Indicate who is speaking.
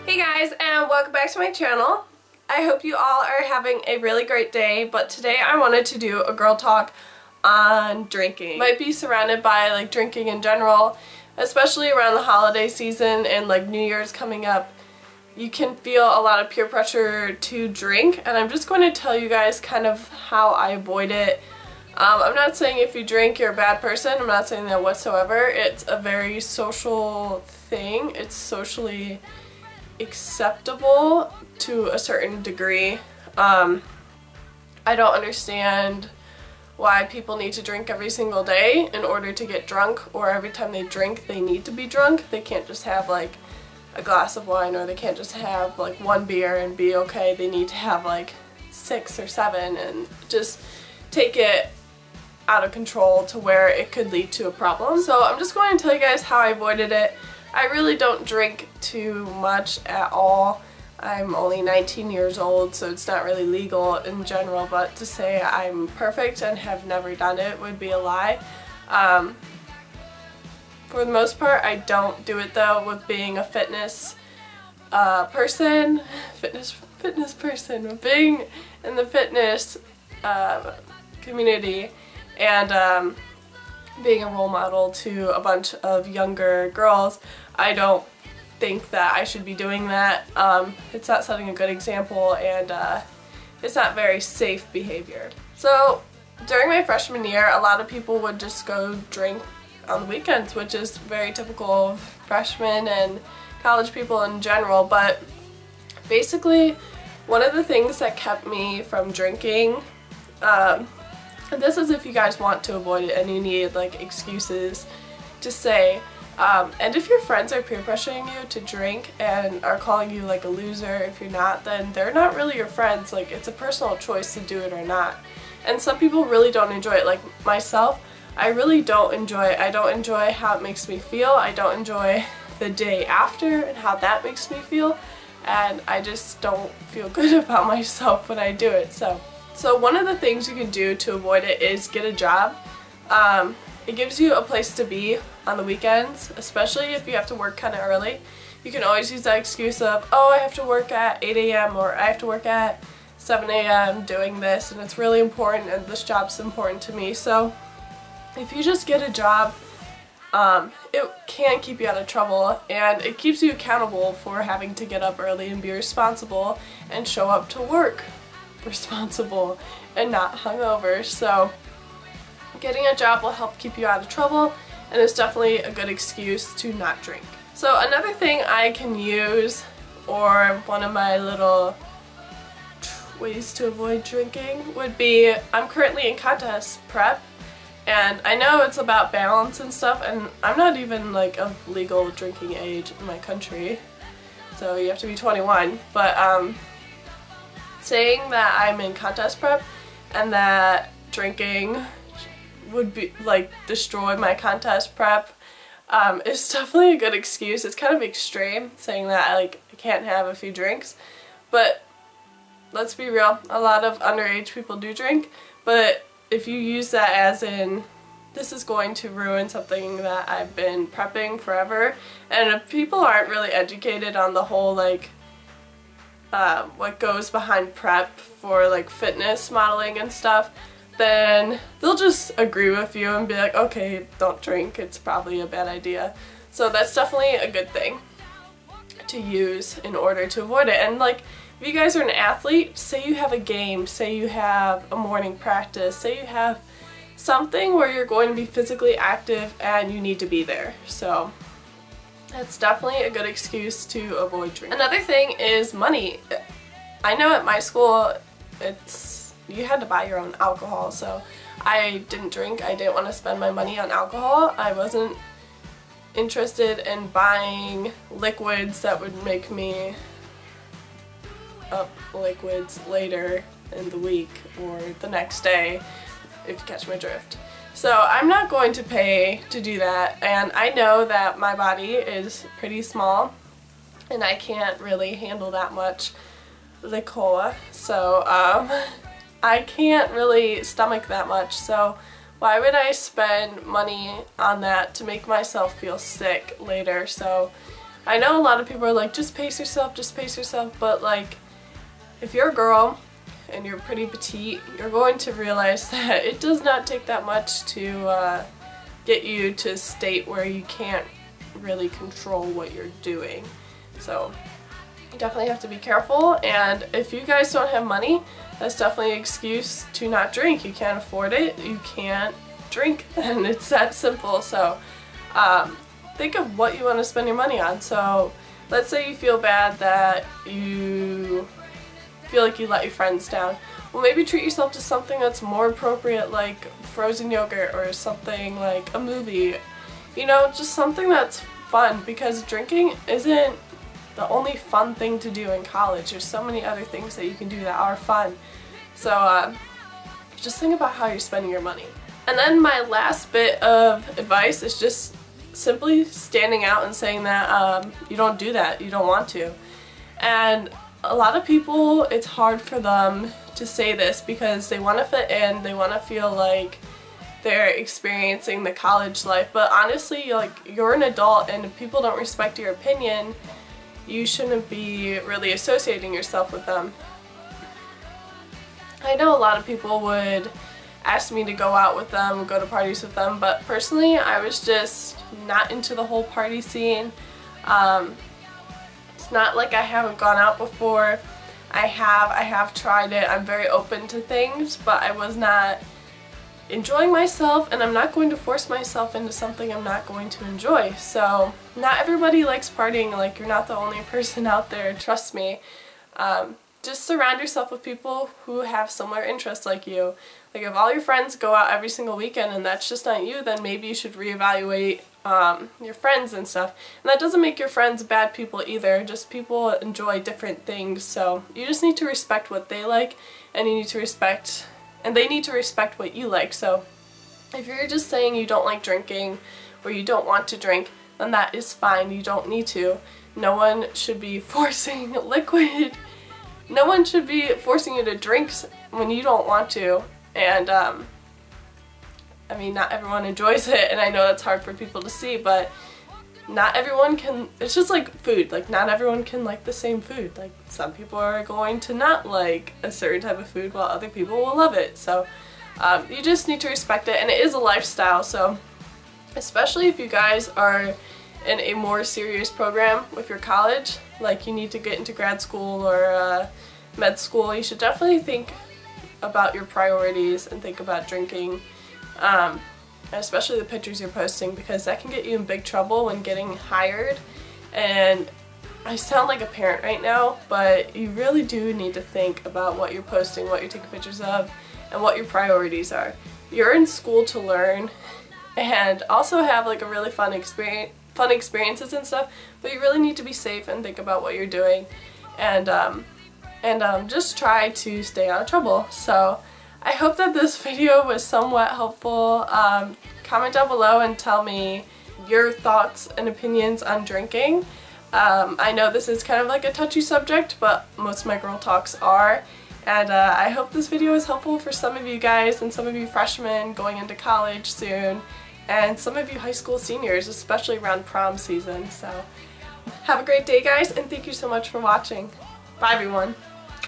Speaker 1: Hey guys, and welcome back to my channel. I hope you all are having a really great day, but today I wanted to do a girl talk on drinking. Might be surrounded by like drinking in general, especially around the holiday season and like New Year's coming up. You can feel a lot of peer pressure to drink, and I'm just going to tell you guys kind of how I avoid it. I'm not saying if you drink you're a bad person, I'm not saying that whatsoever. It's a very social thing. It's socially acceptable to a certain degree. I don't understand why people need to drink every single day in order to get drunk, or every time they drink they need to be drunk. They can't just have like a glass of wine, or they can't just have like one beer and be okay. They need to have like 6 or 7 and just take it out of control to where it could lead to a problem. So I'm just going to tell you guys how I avoided it. I really don't drink too much at all. I'm only 19 years old, so it's not really legal in general, but to say I'm perfect and have never done it would be a lie. For the most part, I don't do it though, with being a fitness person, being in the fitness community, and being a role model to a bunch of younger girls. I don't think that I should be doing that. It's not setting a good example, and it's not very safe behavior. So during my freshman year, a lot of people would just go drink on the weekends, which is very typical of freshmen and college people in general. But basically, one of the things that kept me from drinking, and this is if you guys want to avoid it and you need like excuses to say, and if your friends are peer pressuring you to drink and are calling you like a loser if you're not, then they're not really your friends. Like, it's a personal choice to do it or not. And some people really don't enjoy it. Like myself, I really don't enjoy it. I don't enjoy how it makes me feel. I don't enjoy the day after and how that makes me feel. And I just don't feel good about myself when I do it. So one of the things you can do to avoid it is get a job. It gives you a place to be on the weekends, especially if you have to work kind of early. You can always use that excuse of, oh, I have to work at 8 a.m. or I have to work at 7 a.m. doing this, and it's really important, and this job's important to me. So if you just get a job, it can keep you out of trouble, and it keeps you accountable for having to get up early and be responsible and show up to work responsible and not hungover. So getting a job will help keep you out of trouble, and it's definitely a good excuse to not drink. So another thing I can use, or one of my little ways to avoid drinking, would be, I'm currently in contest prep, and I know it's about balance and stuff, and I'm not even like of legal drinking age in my country, so you have to be 21, but saying that I'm in contest prep and that drinking would be like destroy my contest prep is definitely a good excuse. It's kind of extreme saying that I can't have a few drinks, but let's be real, a lot of underage people do drink. But if you use that as in, this is going to ruin something that I've been prepping forever, and if people aren't really educated on the whole like what goes behind prep for like fitness modeling and stuff, then they'll just agree with you and be like, okay, don't drink, it's probably a bad idea. So that's definitely a good thing to use in order to avoid it. And like, if you guys are an athlete, say you have a game, say you have a morning practice, say you have something where you're going to be physically active and you need to be there. So that's definitely a good excuse to avoid drinking. Another thing is money. I know at my school you had to buy your own alcohol, so I didn't drink. I didn't want to spend my money on alcohol. I wasn't interested in buying liquids that would make me up liquids later in the week or the next day, if you catch my drift. So I'm not going to pay to do that, and I know that my body is pretty small and I can't really handle that much liquor, so I can't really stomach that much. So why would I spend money on that to make myself feel sick later? So I know a lot of people are like, just pace yourself, but like, if you're a girl and you're pretty petite, you're going to realize that it does not take that much to get you to a state where you can't really control what you're doing. So you definitely have to be careful, and if you guys don't have money, that's definitely an excuse to not drink. You can't afford it, you can't drink, and it's that simple. So think of what you want to spend your money on. So let's say you feel bad that you feel like you let your friends down. Well, maybe treat yourself to something that's more appropriate, like frozen yogurt or something like a movie. You know, just something that's fun, because drinking isn't the only fun thing to do in college. There's so many other things that you can do that are fun. So just think about how you're spending your money. And then my last bit of advice is just simply standing out and saying that you don't do that, you don't want to. And a lot of people, it's hard for them to say this because they want to fit in, they want to feel like they're experiencing the college life, but honestly, like, you're an adult, and if people don't respect your opinion, you shouldn't be really associating yourself with them. I know a lot of people would ask me to go out with them, go to parties with them, but personally I was just not into the whole party scene. It's not like I haven't gone out before. I have tried it. I'm very open to things, but I was not enjoying myself, and I'm not going to force myself into something I'm not going to enjoy. So not everybody likes partying. Like, you're not the only person out there, trust me. Just surround yourself with people who have similar interests like you. Like, if all your friends go out every single weekend and that's just not you, then maybe you should reevaluate your friends and stuff. And that doesn't make your friends bad people either, just people enjoy different things. So you just need to respect what they like, and you need to respect, and they need to respect what you like. So if you're just saying you don't like drinking or you don't want to drink, then that is fine. You don't need to. No one should be forcing liquid. No one should be forcing you to drink when you don't want to. And I mean, not everyone enjoys it, and I know that's hard for people to see, but not everyone can. It's just like food. Like, not everyone can like the same food. Like, some people are going to not like a certain type of food while other people will love it. So you just need to respect it, and it is a lifestyle. So especially if you guys are in a more serious program with your college, like you need to get into grad school or med school, you should definitely think about your priorities and think about drinking, especially the pictures you're posting, because that can get you in big trouble when getting hired. And I sound like a parent right now, but you really do need to think about what you're posting, what you're taking pictures of, and what your priorities are. You're in school to learn and also have like a really fun experiences and stuff, but you really need to be safe and think about what you're doing, and just try to stay out of trouble. So I hope that this video was somewhat helpful. Comment down below and tell me your thoughts and opinions on drinking. I know this is kind of like a touchy subject, but most of my girl talks are. And I hope this video is helpful for some of you guys and some of you freshmen going into college soon, and some of you high school seniors, especially around prom season. So have a great day, guys, and thank you so much for watching. Bye, everyone.